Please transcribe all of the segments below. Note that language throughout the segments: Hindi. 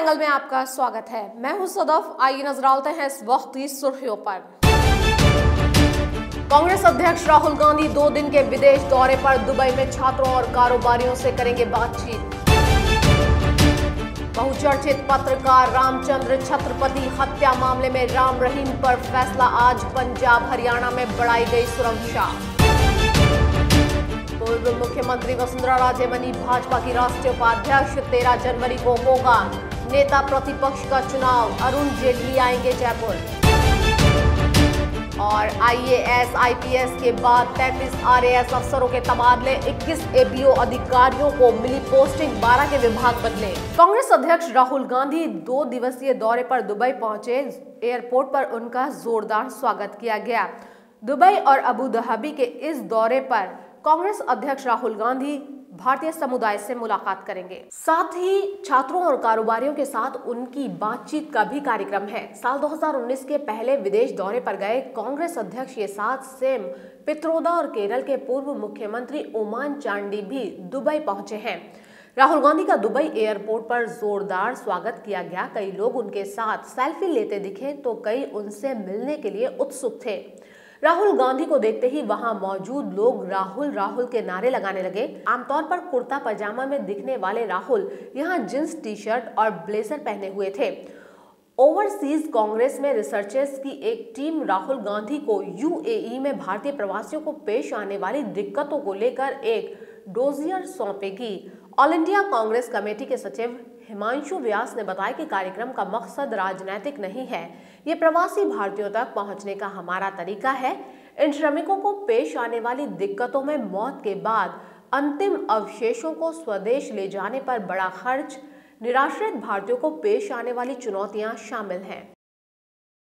एंगल में आपका स्वागत है। मैं हूं सदफ। आइए नजर डालते हैं इस वक्त की सुर्खियों पर। कांग्रेस अध्यक्ष राहुल गांधी 2 दिन के विदेश दौरे पर दुबई में छात्रों और कारोबारियों से करेंगे बातचीत। बहुचर्चित पत्रकार रामचंद्र छत्रपति हत्या मामले में राम रहीम पर फैसला आज। पंजाब हरियाणा में बढ़ाई गई सुरक्षा। पूर्व मुख्यमंत्री वसुंधरा राजे बनी भाजपा की राष्ट्रीय उपाध्यक्ष। 13 जनवरी को होगा नेता प्रतिपक्ष का चुनाव। अरुण जेटली आएंगे जयपुर। और आईएएस आईपीएस के बाद 33 आरएएस अफसरों के तबादले। 21 एपीओ अधिकारियों को मिली पोस्टिंग। 12 के विभाग बदले। कांग्रेस अध्यक्ष राहुल गांधी 2 दिवसीय दौरे पर दुबई पहुंचे। एयरपोर्ट पर उनका जोरदार स्वागत किया गया। दुबई और अबू धाबी के इस दौरे पर कांग्रेस अध्यक्ष राहुल गांधी भारतीय समुदाय से मुलाकात करेंगे। साथ ही छात्रों और कारोबारियों के साथ उनकी बातचीत का भी कार्यक्रम है। साल 2019 के पहले विदेश दौरे पर गए कांग्रेस अध्यक्ष के साथ सेम पित्रोदा और केरल के पूर्व मुख्यमंत्री ओमान चांडी भी दुबई पहुंचे हैं। राहुल गांधी का दुबई एयरपोर्ट पर जोरदार स्वागत किया गया। कई लोग उनके साथ सेल्फी लेते दिखे तो कई उनसे मिलने के लिए उत्सुक थे। राहुल गांधी को देखते ही वहां मौजूद लोग राहुल राहुल के नारे लगाने लगे। आमतौर पर कुर्ता पजामा में दिखने वाले राहुल यहां जींस टी शर्ट और ब्लेजर पहने हुए थे। ओवरसीज कांग्रेस में रिसर्चर्स की एक टीम राहुल गांधी को यूएई में भारतीय प्रवासियों को पेश आने वाली दिक्कतों को लेकर एक डोजियर सौंपेगी। ऑल इंडिया कांग्रेस कमेटी के सचिव हिमांशु व्यास ने बताया कि कार्यक्रम का मकसद राजनीतिक नहीं है, ये प्रवासी भारतीयों तक पहुंचने का हमारा तरीका है। इन श्रमिकों को पेश आने वाली दिक्कतों में मौत के बाद अंतिम अवशेषों को स्वदेश ले जाने पर बड़ा खर्च, निराश्रित भारतीयों को पेश आने वाली चुनौतियां शामिल हैं।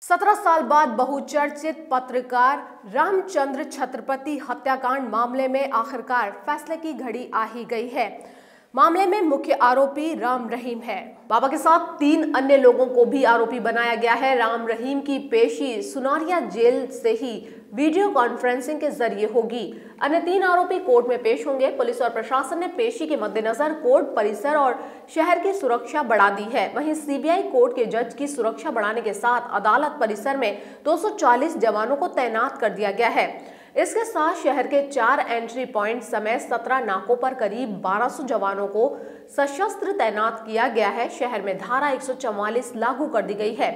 17 साल बाद बहुचर्चित पत्रकार रामचंद्र छत्रपति हत्याकांड मामले में आखिरकार फैसले की घड़ी आ ही गई है। मामले में मुख्य आरोपी राम रहीम है। बाबा के साथ 3 अन्य लोगों को भी आरोपी बनाया गया है। राम रहीम की पेशी सुनारिया जेल से ही वीडियो कॉन्फ्रेंसिंग के जरिए होगी। अन्य 3 आरोपी कोर्ट में पेश होंगे। पुलिस और प्रशासन ने पेशी के मद्देनजर कोर्ट परिसर और शहर की सुरक्षा बढ़ा दी है। वहीं सीबीआई कोर्ट के जज की सुरक्षा बढ़ाने के साथ अदालत परिसर में 240 जवानों को तैनात कर दिया गया है। इसके साथ शहर के 4 एंट्री पॉइंट समेत 17 नाकों पर करीब 1200 जवानों को सशस्त्र तैनात किया गया है। शहर में धारा 144 लागू कर दी गई है।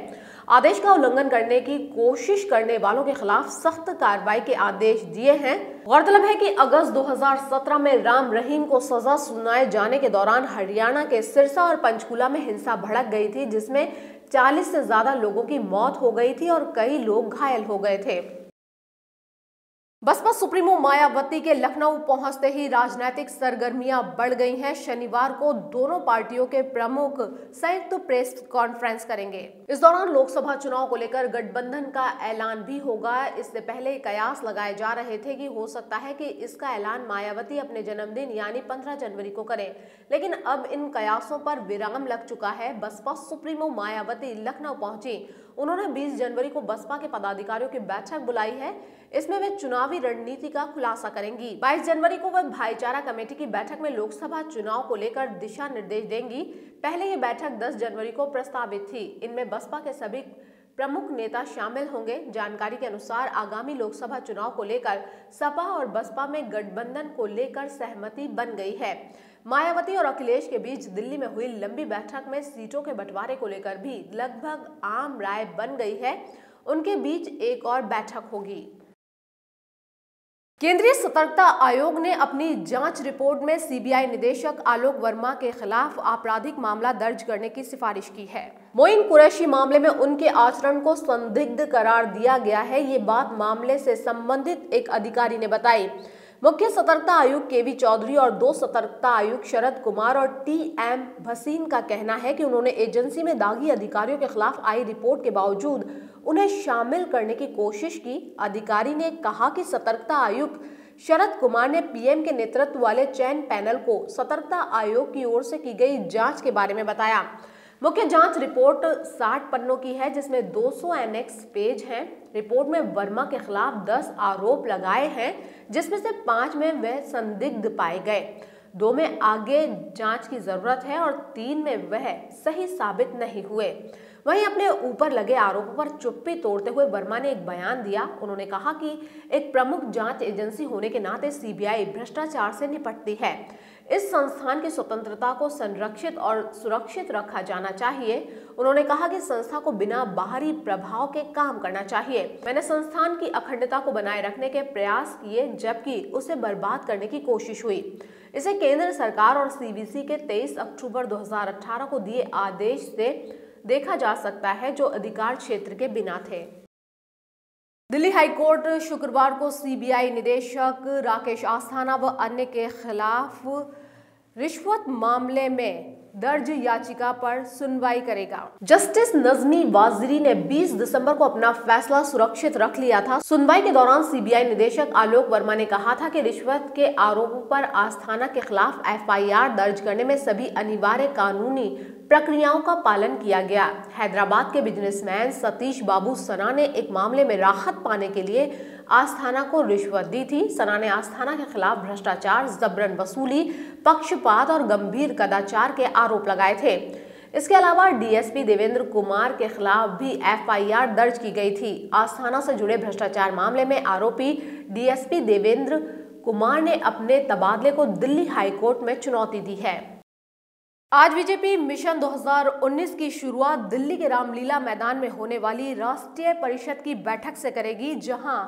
आदेश का उल्लंघन करने की कोशिश करने वालों के खिलाफ सख्त कार्रवाई के आदेश दिए हैं। गौरतलब है कि अगस्त 2017 में राम रहीम को सजा सुनाए जाने के दौरान हरियाणा के सिरसा और पंचकूला में हिंसा भड़क गई थी, जिसमें 40 से ज्यादा लोगों की मौत हो गई थी और कई लोग घायल हो गए थे। बसपा सुप्रीमो मायावती के लखनऊ पहुंचते ही राजनीतिक सरगर्मियां बढ़ गई हैं। शनिवार को दोनों पार्टियों के प्रमुख संयुक्त प्रेस कॉन्फ्रेंस करेंगे। इस दौरान लोकसभा चुनाव को लेकर गठबंधन का ऐलान भी होगा। इससे पहले कयास लगाए जा रहे थे कि हो सकता है कि इसका ऐलान मायावती अपने जन्मदिन यानी 15 जनवरी को करें, लेकिन अब इन कयासों पर विराम लग चुका है। बसपा सुप्रीमो मायावती लखनऊ पहुंची। उन्होंने 20 जनवरी को बसपा के पदाधिकारियों की बैठक बुलाई है। इसमें वे चुनावी रणनीति का खुलासा करेंगी। 22 जनवरी को वह भाईचारा कमेटी की बैठक में लोकसभा चुनाव को लेकर दिशा निर्देश देंगी। पहले ये बैठक 10 जनवरी को प्रस्तावित थी। इनमें बसपा के सभी प्रमुख नेता शामिल होंगे। जानकारी के अनुसार आगामी लोकसभा चुनाव को लेकर सपा और बसपा में गठबंधन को लेकर सहमति बन गई है। मायावती और अखिलेश के बीच दिल्ली में हुई लंबी बैठक में सीटों के बंटवारे को लेकर भी लगभग आम राय बन गई है। उनके बीच एक और बैठक होगी। केंद्रीय सतर्कता आयोग ने अपनी जांच रिपोर्ट में सीबीआई निदेशक आलोक वर्मा के खिलाफ आपराधिक मामला दर्ज करने की सिफारिश की है। मोइन कुरैशी मामले में उनके आचरण को संदिग्ध करार दिया गया है। ये बात मामले से संबंधित एक अधिकारी ने बताई। मुख्य सतर्कता आयुक्त केवी चौधरी और 2 सतर्कता आयुक्त शरद कुमार और टीएम भसीन का कहना है कि उन्होंने एजेंसी में दागी अधिकारियों के खिलाफ आई रिपोर्ट के बावजूद उन्हें शामिल करने की कोशिश की। अधिकारी ने कहा कि सतर्कता आयुक्त शरद कुमार ने पीएम के नेतृत्व वाले चयन पैनल को सतर्कता आयोग की ओर से की गई जांच के बारे में बताया। मुख्य जांच रिपोर्ट 60 पन्नों की है, जिसमें 200 एनेक्स पेज हैं। रिपोर्ट में वर्मा के खिलाफ 10 आरोप लगाए हैं, जिसमें से 5 में वे संदिग्ध पाए गए। 2 में आगे जांच की जरूरत है और 3 में वह सही साबित नहीं हुए। वहीं अपने ऊपर लगे आरोपों पर चुप्पी तोड़ते हुए वर्मा ने एक बयान दिया। उन्होंने कहा कि एक प्रमुख जांच एजेंसी होने के नाते सीबीआई भ्रष्टाचार से निपटती है। इस संस्थान की स्वतंत्रता को संरक्षित और सुरक्षित रखा जाना चाहिए। उन्होंने कहा कि संस्था को बिना बाहरी प्रभाव के काम करना चाहिए। मैंने संस्थान की अखंडता को बनाए रखने के प्रयास किए, जबकि उसे बर्बाद करने की कोशिश हुई। इसे केंद्र सरकार और सीबीसी के 23 अक्टूबर 2018 को दिए आदेश से देखा जा सकता है, जो अधिकार क्षेत्र के बिना थे। दिल्ली हाईकोर्ट शुक्रवार को सीबीआई निदेशक राकेश अस्थाना व अन्य के खिलाफ रिश्वत मामले में दर्ज याचिका पर सुनवाई करेगा। जस्टिस नजमी वाजिरी ने 20 दिसंबर को अपना फैसला सुरक्षित रख लिया था। सुनवाई के दौरान सीबीआई निदेशक आलोक वर्मा ने कहा था कि रिश्वत के आरोपों पर अस्थाना के खिलाफ एफआईआर दर्ज करने में सभी अनिवार्य कानूनी प्रक्रियाओं का पालन किया गया। हैदराबाद के बिजनेसमैन सतीश बाबू सना ने एक मामले में राहत पाने के लिए अस्थाना को रिश्वत दी थी। सना ने अस्थाना के खिलाफ भ्रष्टाचार, जबरन वसूली, पक्षपात और गंभीर कदाचार के आरोप लगाए थे। इसके अलावा डीएसपी देवेंद्र कुमार के खिलाफ भी एफआईआर दर्ज की गई थी। अस्थाना से जुड़े भ्रष्टाचार मामले में आरोपी डीएसपी देवेंद्र कुमार ने अपने तबादले को दिल्ली हाईकोर्ट में चुनौती दी है। आज बीजेपी मिशन 2019 की शुरुआत दिल्ली के रामलीला मैदान में होने वाली राष्ट्रीय परिषद की बैठक से करेगी, जहां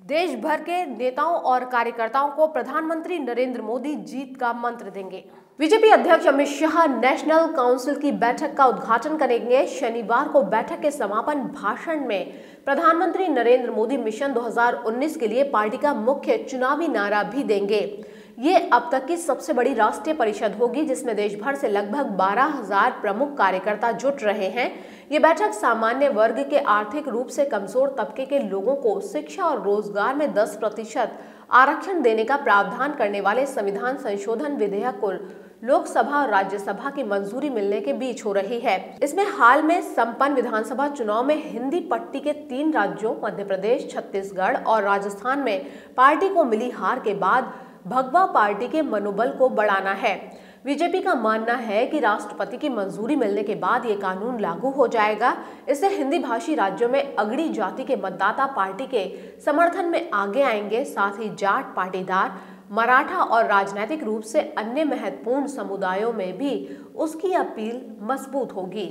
देश भर के नेताओं और कार्यकर्ताओं को प्रधानमंत्री नरेंद्र मोदी जीत का मंत्र देंगे। बीजेपी अध्यक्ष अमित शाह नेशनल काउंसिल की बैठक का उद्घाटन करेंगे। शनिवार को बैठक के समापन भाषण में प्रधानमंत्री नरेंद्र मोदी मिशन 2019 के लिए पार्टी का मुख्य चुनावी नारा भी देंगे। ये अब तक की सबसे बड़ी राष्ट्रीय परिषद होगी, जिसमें देश भर से लगभग 12,000 प्रमुख कार्यकर्ता जुट रहे हैं। ये बैठक सामान्य वर्ग के आर्थिक रूप से कमजोर तबके के लोगों को शिक्षा और रोजगार में 10% आरक्षण देने का प्रावधान करने वाले संविधान संशोधन विधेयक को लोकसभा और राज्यसभा की मंजूरी मिलने के बीच हो रही है। इसमें हाल में संपन्न विधानसभा चुनाव में हिंदी पट्टी के 3 राज्यों मध्य प्रदेश, छत्तीसगढ़ और राजस्थान में पार्टी को मिली हार के बाद भगवा पार्टी के मनोबल को बढ़ाना है। बीजेपी का मानना है कि राष्ट्रपति की मंजूरी मिलने के बाद ये कानून लागू हो जाएगा। इससे हिंदी भाषी राज्यों में अगड़ी जाति के मतदाता पार्टी के समर्थन में आगे आएंगे। साथ ही जाट, पाटीदार, मराठा और राजनीतिक रूप से अन्य महत्वपूर्ण समुदायों में भी उसकी अपील मजबूत होगी।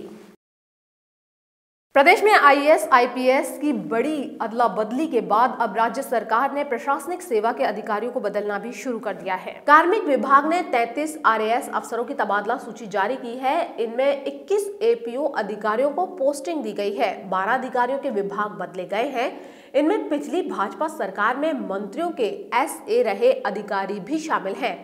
प्रदेश में आईएएस, आईपीएस की बड़ी अदला बदली के बाद अब राज्य सरकार ने प्रशासनिक सेवा के अधिकारियों को बदलना भी शुरू कर दिया है। कार्मिक विभाग ने 33 आरएएस अफसरों की तबादला सूची जारी की है। इनमें 21 एपीओ अधिकारियों को पोस्टिंग दी गई है। 12 अधिकारियों के विभाग बदले गए हैं। इनमें पिछली भाजपा सरकार में मंत्रियों के एसए रहे अधिकारी भी शामिल हैं।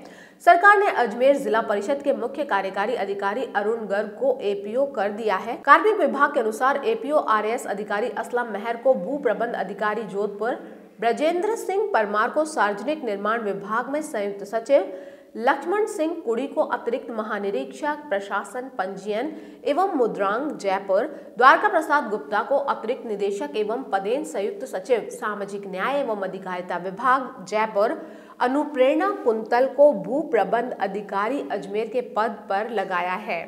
सरकार ने अजमेर जिला परिषद के मुख्य कार्यकारी अधिकारी अरुण गर्ग को एपीओ कर दिया है। कार्मिक विभाग के अनुसार एपीओ आरएएस अधिकारी असलम मेहर को भू प्रबंध अधिकारी जोधपुर, ब्रजेंद्र सिंह परमार को सार्वजनिक निर्माण विभाग में संयुक्त सचिव, लक्ष्मण सिंह कुड़ी को अतिरिक्त महानिरीक्षक प्रशासन पंजीयन एवं मुद्रांक जयपुर, द्वारका प्रसाद गुप्ता को अतिरिक्त निदेशक एवं पदेन संयुक्त सचिव सामाजिक न्याय एवं अधिकारिता विभाग जयपुर, अनुप्रेरणा कुंतल को भू प्रबंध अधिकारी अजमेर के पद पर लगाया है।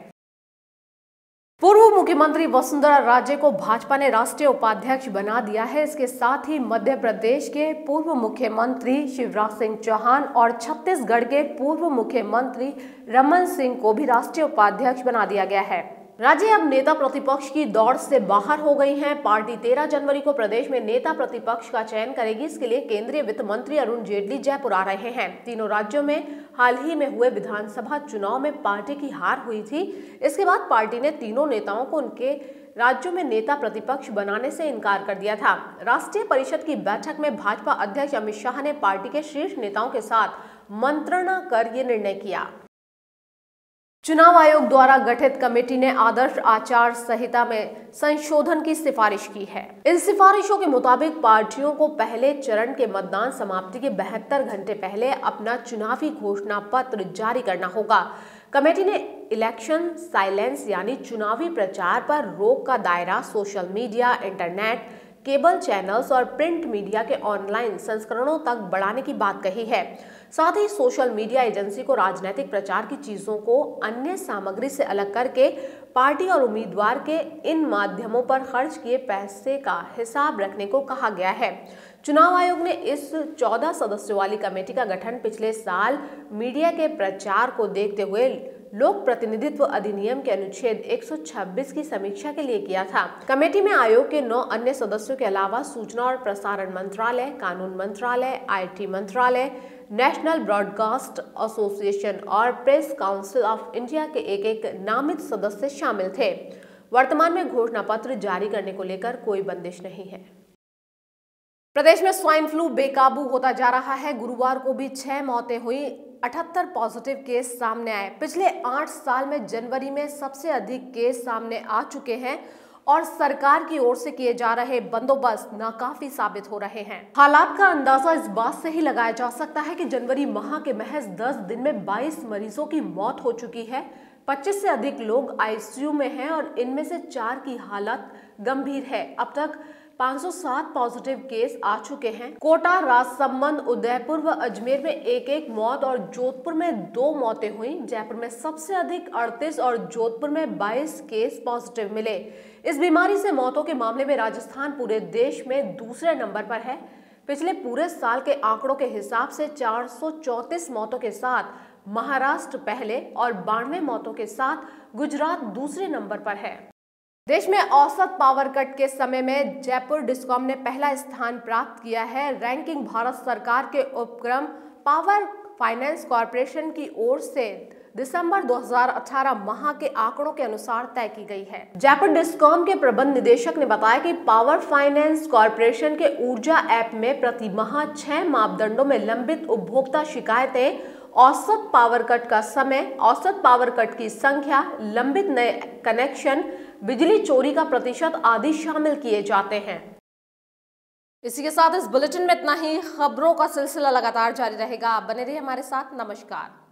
पूर्व मुख्यमंत्री वसुंधरा राजे को भाजपा ने राष्ट्रीय उपाध्यक्ष बना दिया है। इसके साथ ही मध्य प्रदेश के पूर्व मुख्यमंत्री शिवराज सिंह चौहान और छत्तीसगढ़ के पूर्व मुख्यमंत्री रमन सिंह को भी राष्ट्रीय उपाध्यक्ष बना दिया गया है। राजे अब नेता प्रतिपक्ष की दौड़ से बाहर हो गई हैं। पार्टी 13 जनवरी को प्रदेश में नेता प्रतिपक्ष का चयन करेगी। इसके लिए केंद्रीय वित्त मंत्री अरुण जेटली जयपुर आ रहे हैं। तीनों राज्यों में हाल ही में हुए विधानसभा चुनाव में पार्टी की हार हुई थी। इसके बाद पार्टी ने तीनों नेताओं को उनके राज्यों में नेता प्रतिपक्ष बनाने से इनकार कर दिया था। राष्ट्रीय परिषद की बैठक में भाजपा अध्यक्ष अमित शाह ने पार्टी के शीर्ष नेताओं के साथ मंत्रणा कर ये निर्णय किया। चुनाव आयोग द्वारा गठित कमेटी ने आदर्श आचार संहिता में संशोधन की सिफारिश की है। इन सिफारिशों के मुताबिक पार्टियों को पहले चरण के मतदान समाप्ति के 72 घंटे पहले अपना चुनावी घोषणा पत्र जारी करना होगा। कमेटी ने इलेक्शन साइलेंस यानी चुनावी प्रचार पर रोक का दायरा social media, internet, cable channels और प्रिंट मीडिया के ऑनलाइन संस्करणों तक बढ़ाने की बात कही है। साथ ही सोशल मीडिया एजेंसी को राजनीतिक प्रचार की चीजों को अन्य सामग्री से अलग करके पार्टी और उम्मीदवार के इन माध्यमों पर खर्च किए पैसे का हिसाब रखने को कहा गया है। चुनाव आयोग ने इस 14 सदस्यों वाली कमेटी का गठन पिछले साल मीडिया के प्रचार को देखते हुए लोक प्रतिनिधित्व अधिनियम के अनुच्छेद 126 की समीक्षा के लिए किया था। कमेटी में आयोग के 9 अन्य सदस्यों के अलावा सूचना और प्रसारण मंत्रालय, कानून मंत्रालय, IT मंत्रालय, नेशनल ब्रॉडकास्ट एसोसिएशन और प्रेस काउंसिल ऑफ इंडिया के एक नामित सदस्य शामिल थे। वर्तमान में घोषणा पत्र जारी करने को लेकर कोई बंदिश नहीं है। प्रदेश में स्वाइन फ्लू बेकाबू होता जा रहा है। गुरुवार को भी 6 मौतें हुई, 78 पॉजिटिव केस सामने आए। पिछले 8 साल में जनवरी में सबसे अधिक केस सामने आ चुके हैं और सरकार की ओर से किए जा रहे बंदोबस्त नाकाफी साबित हो रहे हैं। हालात का अंदाजा इस बात से ही लगाया जा सकता है कि जनवरी माह के महज 10 दिन में 22 मरीजों की मौत हो चुकी है। 25 से अधिक लोग ICU में हैं और इनमें से 4 की हालत गंभीर है। अब तक 507 पॉजिटिव केस आ चुके हैं। कोटा, राजसमंद, उदयपुर व अजमेर में एक मौत और जोधपुर में 2 मौतें हुई। जयपुर में सबसे अधिक 38 और जोधपुर में 22 केस पॉजिटिव मिले। इस बीमारी से मौतों के मामले में राजस्थान पूरे देश में दूसरे नंबर पर है। पिछले पूरे साल के आंकड़ों के हिसाब से 434 मौतों के साथ महाराष्ट्र पहले और 92 मौतों के साथ गुजरात दूसरे नंबर पर है। देश में औसत पावर कट के समय में जयपुर डिस्कॉम ने पहला स्थान प्राप्त किया है। रैंकिंग भारत सरकार के उपक्रम पावर फाइनेंस कॉर्पोरेशन की ओर से दिसंबर 2018 माह के आंकड़ों के अनुसार तय की गई है। जयपुर डिस्कॉम के प्रबंध निदेशक ने बताया कि पावर फाइनेंस कॉर्पोरेशन के ऊर्जा ऐप में प्रति माह 6 मापदंडों में लंबित उपभोक्ता शिकायतें, औसत पावर कट का समय, औसत पावर कट की संख्या, लंबित नए कनेक्शन, बिजली चोरी का प्रतिशत आदि शामिल किए जाते हैं। इसी के साथ इस बुलेटिन में इतना ही। खबरों का सिलसिला लगातार जारी रहेगा। आप बने रहिए हमारे साथ। नमस्कार।